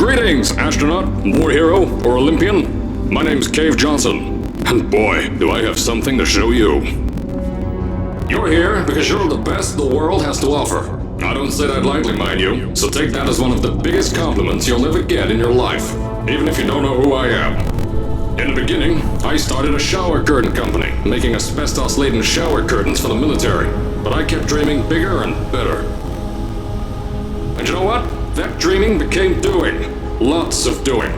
Greetings, astronaut, war hero, or Olympian. My name's Cave Johnson, and boy, do I have something to show you. You're here because you're the best the world has to offer. I don't say that lightly, mind you, so take that as one of the biggest compliments you'll ever get in your life, even if you don't know who I am. In the beginning, I started a shower curtain company, making asbestos-laden shower curtains for the military, but I kept dreaming bigger and better. And you know what? That dreaming became doing. Lots of doing.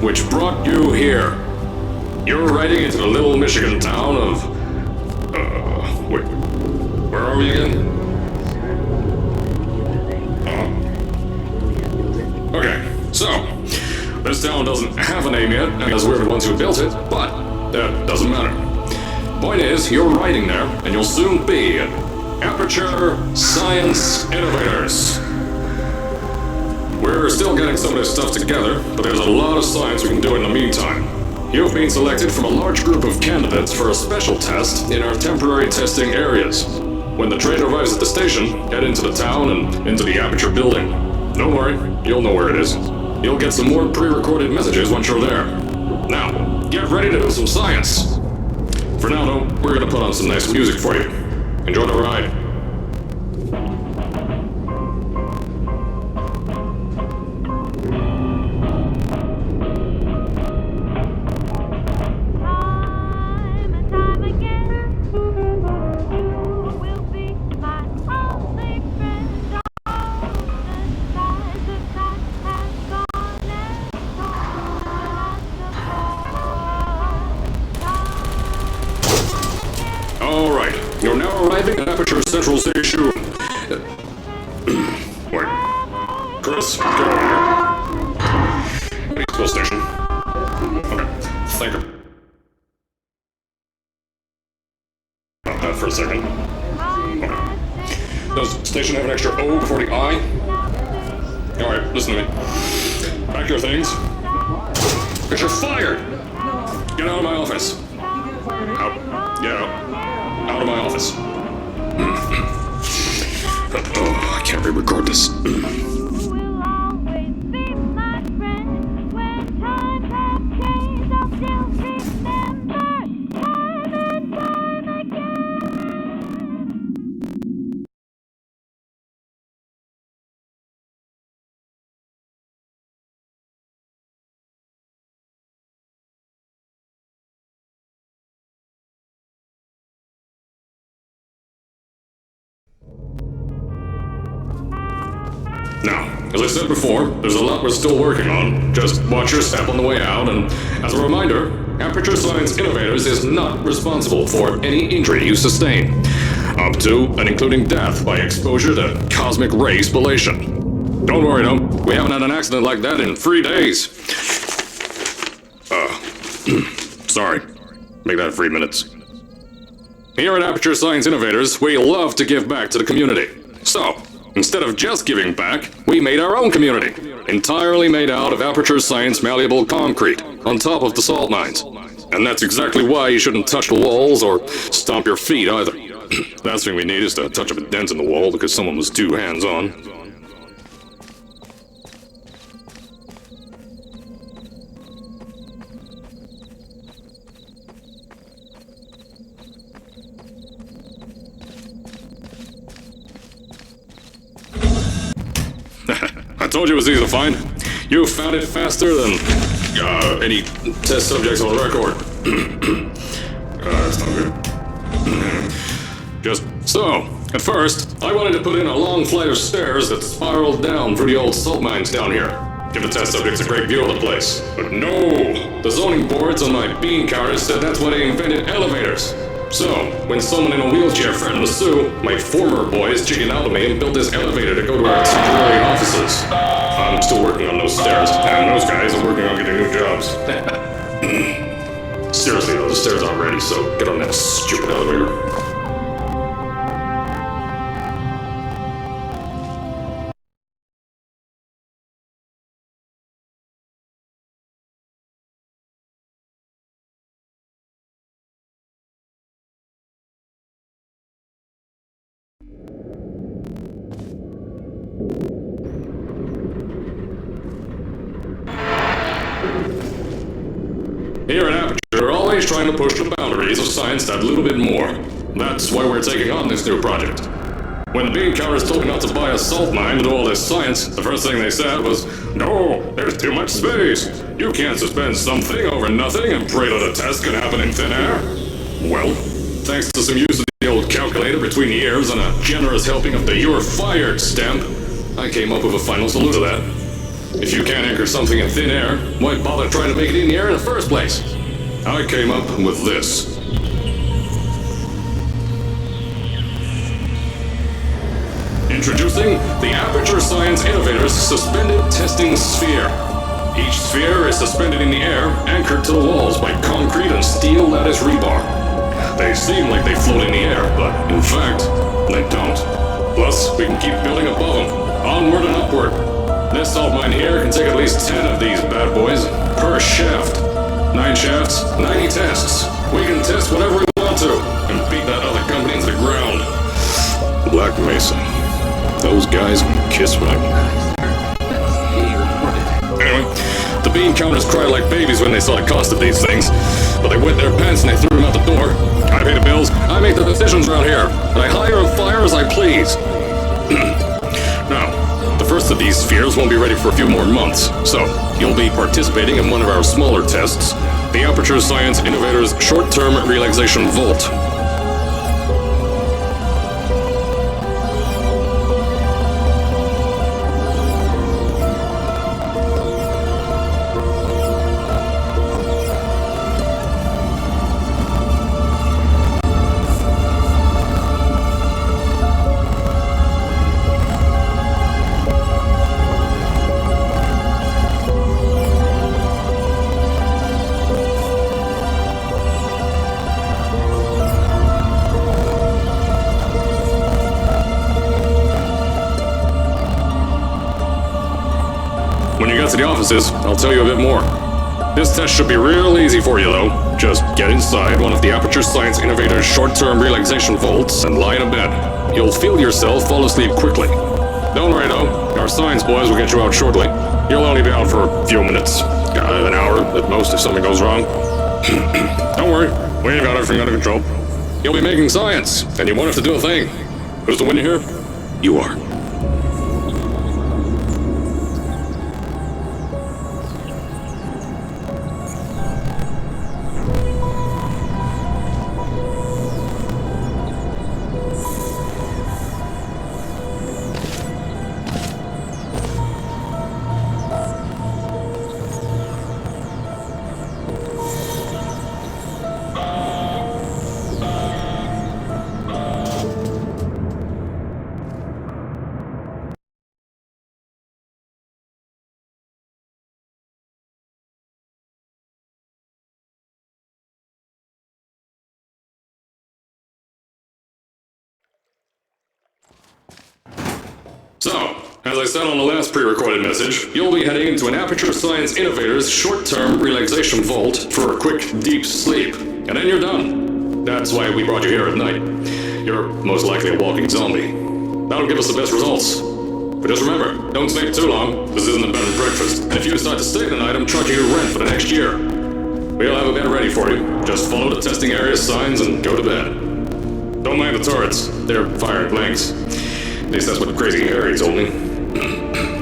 Which brought you here. You're riding into the little Michigan town of... wait. Where are we again? Okay, so... this town doesn't have a name yet, and we're the ones who built it, but that doesn't matter. Point is, you're riding there, and you'll soon be at Aperture Science Innovators. We're still getting some of this stuff together, but there's a lot of science we can do in the meantime. You've been selected from a large group of candidates for a special test in our temporary testing areas. When the train arrives at the station, head into the town and into the Aperture building. Don't worry, you'll know where it is. You'll get some more pre-recorded messages once you're there. Now, get ready to do some science. For now, though, we're gonna put on some nice music for you. Enjoy the ride. You're now arriving at Aperture Central Station. Wait. Chris, get over here. East Station. Okay, think about that for a second. Okay. Does the station have an extra O before the I? Alright, listen to me. Pack your things. Because you're fired! Get out of my office. Out. Get out. Out of my office. Oh, I can't re-record this. Now, as I said before, there's a lot we're still working on. Just watch your step on the way out, and as a reminder, Aperture Science Innovators is not responsible for any injury you sustain, up to and including death by exposure to cosmic ray spallation. Don't worry though, we haven't had an accident like that in 3 days. Sorry. Make that 3 minutes. Here at Aperture Science Innovators, we love to give back to the community. So, instead of just giving back, we made our own community, entirely made out of Aperture Science malleable concrete, on top of the salt mines. And that's exactly why you shouldn't touch the walls or stomp your feet either. Last thing we need is to touch up a dent in the wall because someone was too hands-on. I told you it was easy to find. You found it faster than any test subjects on record. That's not good. Just so, at first, I wanted to put in a long flight of stairs that spiraled down through the old salt mines down here. Give the test subjects a great view of the place. But no! The zoning boards on my bean counters said that's why they invented elevators. So, when someone in a wheelchair threatened to sue, my former boys chickened out of me and built this elevator to go to our temporary offices. I'm still working on those stairs, and those guys are working on getting new jobs. Seriously though, the stairs aren't ready, so get on that stupid elevator. Here at Aperture, we're always trying to push the boundaries of science that little bit more. That's why we're taking on this new project. When the bean counters told me not to buy a salt mine to do all this science, the first thing they said was, "No, there's too much space. You can't suspend something over nothing and pray that a test can happen in thin air." Well, thanks to some use of the old calculator between the ears and a generous helping of the "you're fired" stamp, I came up with a final solution to that. If you can't anchor something in thin air, why bother trying to make it in the air in the first place? I came up with this. Introducing the Aperture Science Innovators Suspended Testing Sphere. Each sphere is suspended in the air, anchored to the walls by concrete and steel lattice rebar. They seem like they float in the air, but in fact, they don't. Plus, we can keep building above them, onward and upward. This salt mine here can take at least 10 of these bad boys per shaft. 9 shafts, 90 tests. We can test whatever we want to and beat that other company into the ground. Black Mesa. Those guys can kiss my... Anyway, the bean counters cried like babies when they saw the cost of these things. But they wet their pants and they threw them out the door. I pay the bills, I make the decisions around here, and I hire and fire as I please. Now, the first of these spheres won't be ready for a few more months, so you'll be participating in one of our smaller tests, the Aperture Science Innovators Short-Term Relaxation Vault. When you get to the offices, I'll tell you a bit more. This test should be real easy for you, though. Just get inside one of the Aperture Science Innovators short-term relaxation vaults and lie in a bed. You'll feel yourself fall asleep quickly. Don't worry, though. Our science boys will get you out shortly. You'll only be out for a few minutes. An hour at most if something goes wrong. Don't worry. We ain't got everything under control. You'll be making science, and you won't have to do a thing. Who's the winner here? You are. So, as I said on the last pre-recorded message, you'll be heading into an Aperture Science Innovators short-term relaxation vault for a quick, deep sleep. And then you're done. That's why we brought you here at night. You're most likely a walking zombie. That'll give us the best results. But just remember, don't stay too long. This isn't a bed and breakfast. And if you decide to stay the night, I'm charging you rent for the next year. We'll have a bed ready for you. Just follow the testing area signs and go to bed. Don't mind the turrets. They're firing blanks. At least that's what Crazy Harry told me.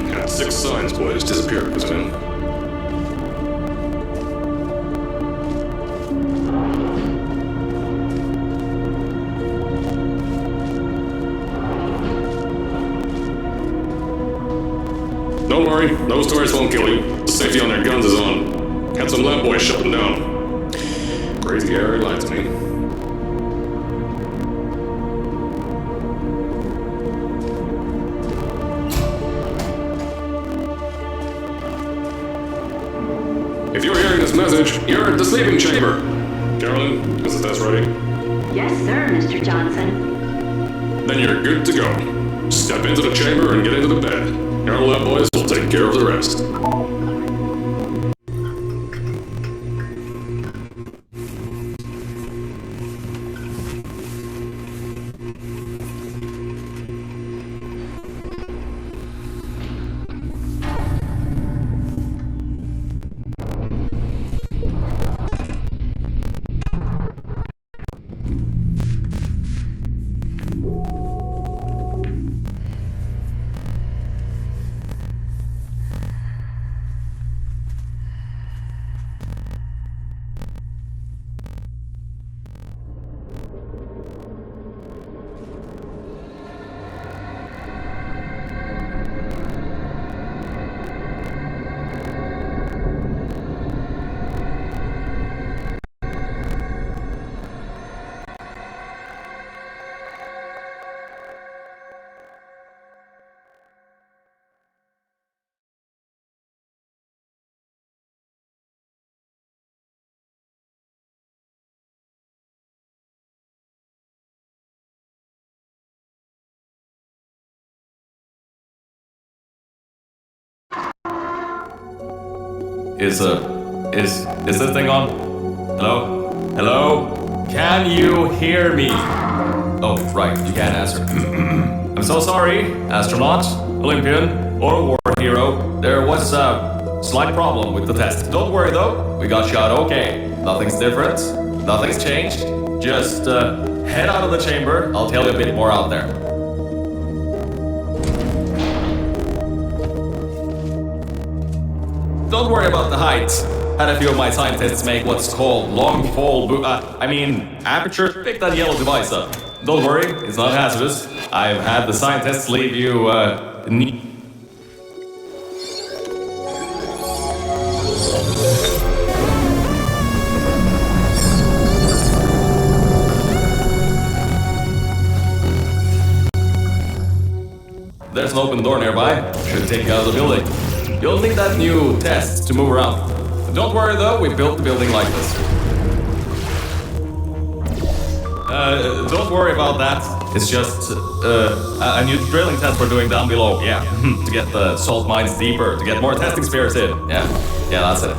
Had 6 signs boys disappeared because of him. Don't worry, those turrets won't kill you. The safety on their guns is on. Had some lab boys shut them down. Crazy Harry lied to me. If you're hearing this message, you're at the sleeping chamber. Carolyn, is the test ready? Yes, sir, Mr. Johnson. Then you're good to go. Step into the chamber and get into the bed. Our lab boys will take care of the rest. Is this thing on? Hello? Hello? Can you hear me? Oh, right, you can't answer. I'm so sorry, astronaut, Olympian, or war hero. There was a slight problem with the test. Don't worry though, we got shot okay. Nothing's different, nothing's changed. Just head out of the chamber, I'll tell you a bit more out there. Don't worry about the height. Had a few of my scientists make what's called long fold aperture. Pick that yellow device up. Don't worry, it's not hazardous. I've had the scientists leave you, There's an open door nearby. Should take you out of the building. You'll need that new test to move around. Don't worry though, we built the building like this. Don't worry about that. It's just a new drilling test we're doing down below. Yeah, to get the salt mines deeper, to get more testing spheres in. Yeah, that's it.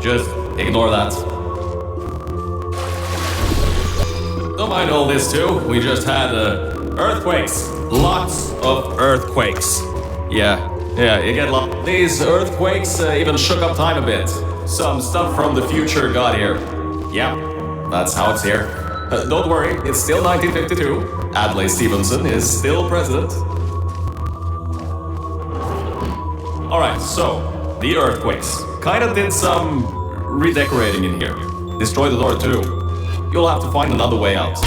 Just ignore that. Don't mind all this too. We just had earthquakes. Lots of earthquakes. Yeah, you get lots. These earthquakes even shook up time a bit. Some stuff from the future got here. Yeah, that's how it's here. Don't worry, it's still 1952. Adlai Stevenson is still president. Alright, so, the earthquakes. Kinda did some redecorating in here. Destroy the door too. You'll have to find another way out.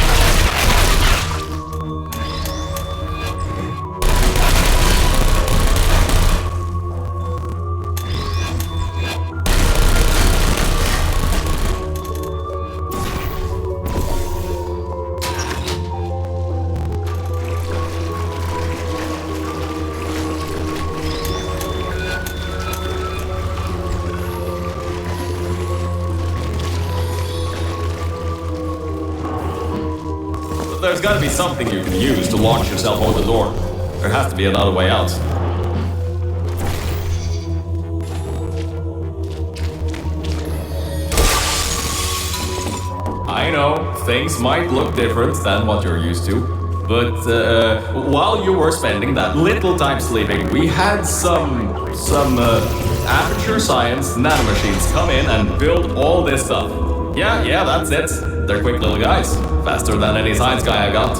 There's gotta be something you can use to launch yourself over the door. There has to be another way out. I know, things might look different than what you're used to, but while you were spending that little time sleeping, we had some aperture science nanomachines come in and build all this stuff. Yeah, that's it. They're quick little guys. Faster than any science guy I got.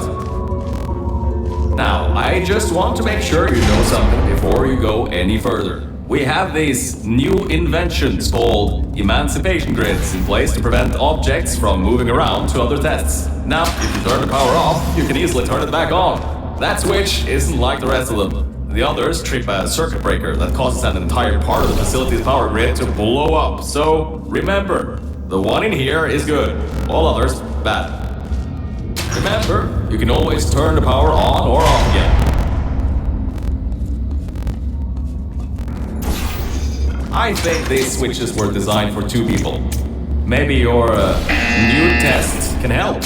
Now, I just want to make sure you know something before you go any further. We have these new inventions called emancipation grids in place to prevent objects from moving around to other tests. Now, if you turn the power off, you can easily turn it back on. That switch isn't like the rest of them. The others trip a circuit breaker that causes an entire part of the facility's power grid to blow up. So, remember, the one in here is good, all others bad. Remember, you can always turn the power on or off again. I think these switches were designed for two people. Maybe your new test can help.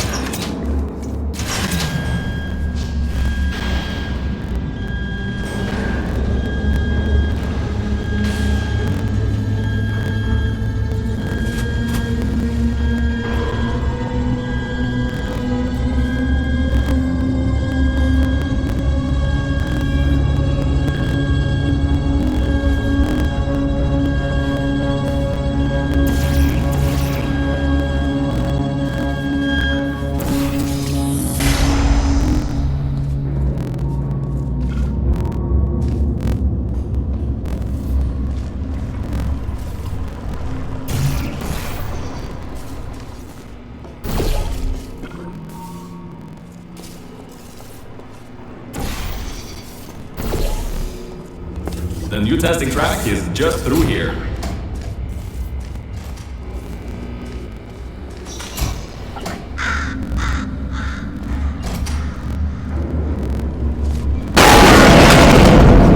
The new testing track is just through here.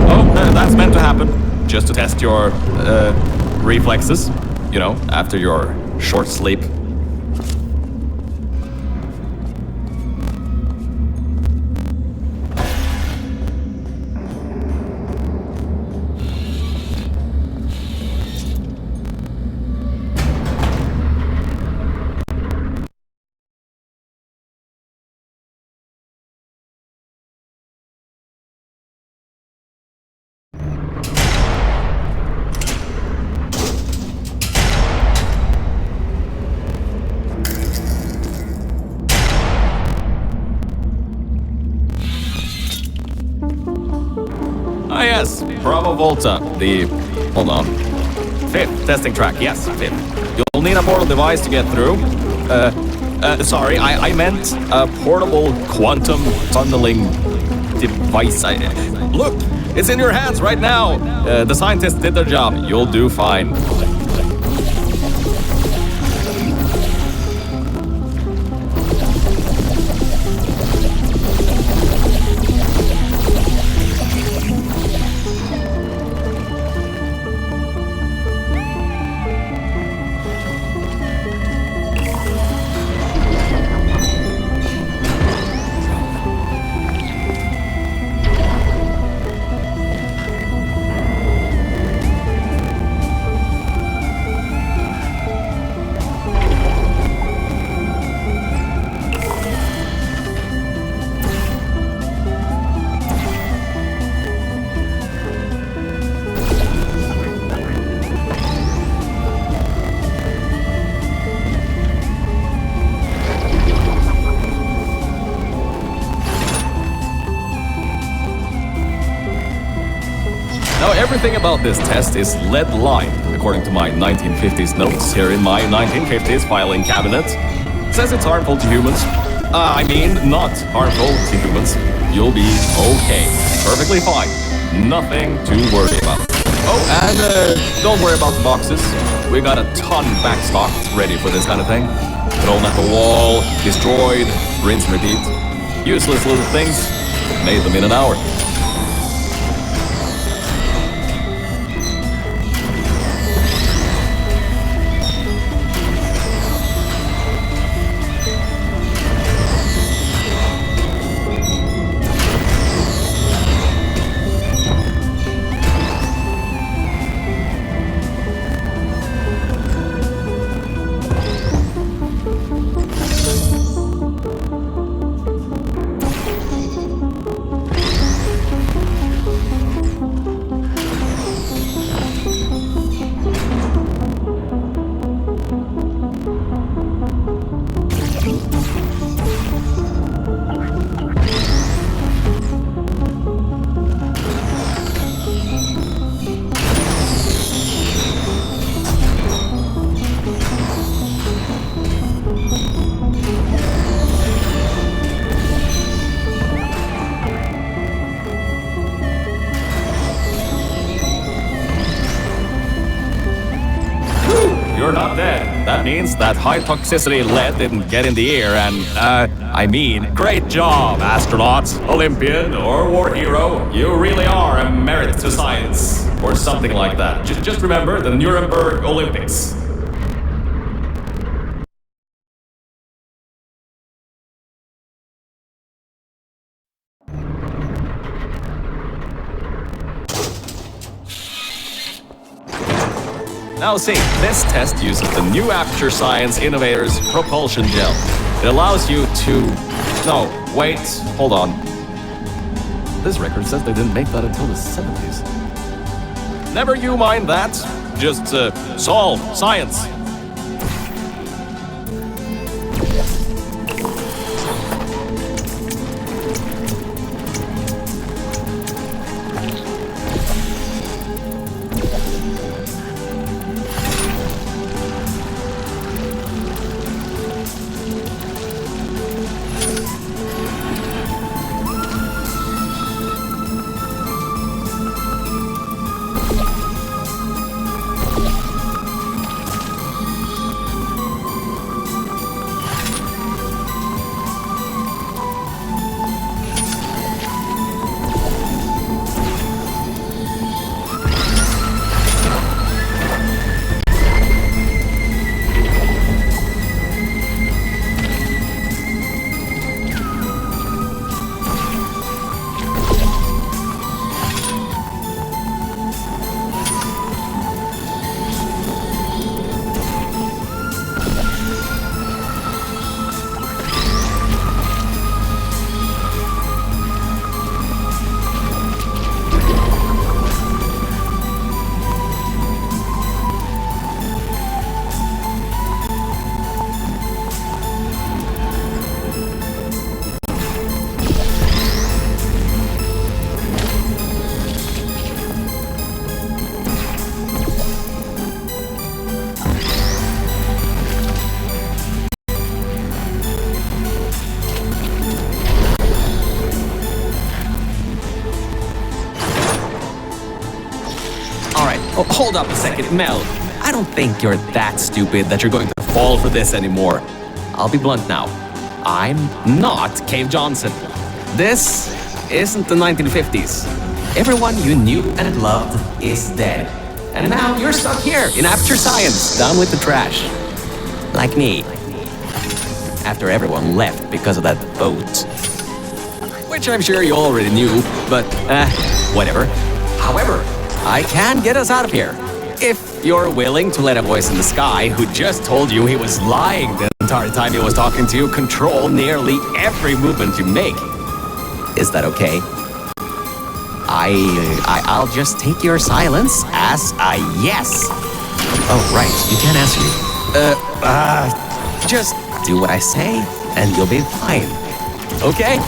Oh, that's meant to happen. Just to test your reflexes, you know, after your short sleep. Now Volta, hold on. 5th testing track, yes, 5th. You'll need a portal device to get through. Sorry, I meant a portable quantum tunneling device. Look, it's in your hands right now. The scientists did their job. You'll do fine. Everything about this test is lead-lined, according to my 1950s notes here in my 1950s filing cabinet. It says it's harmful to humans. I mean, not harmful to humans. You'll be okay. Perfectly fine. Nothing to worry about. Oh, and don't worry about the boxes. We got a ton backstocked, ready for this kind of thing. Thrown at the wall, destroyed, rinse and repeat. Useless little things. Made them in an hour. You're not dead. That means that high-toxicity lead didn't get in the air and, I mean, great job, astronauts, Olympian, or war hero. You really are a merit to science, or something like that. Just remember the Nuremberg Olympics. Now see, this test uses the new Aperture Science Innovators propulsion gel. It allows you to... No, wait, hold on. This record says they didn't make that until the 70s. Never you mind that. Just solve science. Oh, hold up a second, Mel. I don't think you're that stupid that you're going to fall for this anymore. I'll be blunt now. I'm not Cave Johnson. This isn't the 1950s. Everyone you knew and loved is dead. And now you're stuck here in Aperture Science, down with the trash. Like me. After everyone left because of that boat. Which I'm sure you already knew, but whatever. However, I can get us out of here. If you're willing to let a voice in the sky who just told you he was lying the entire time he was talking to you control nearly every movement you make. Is that okay? I'll just take your silence as a yes. Oh, right, you can't answer me. Just do what I say and you'll be fine. Okay?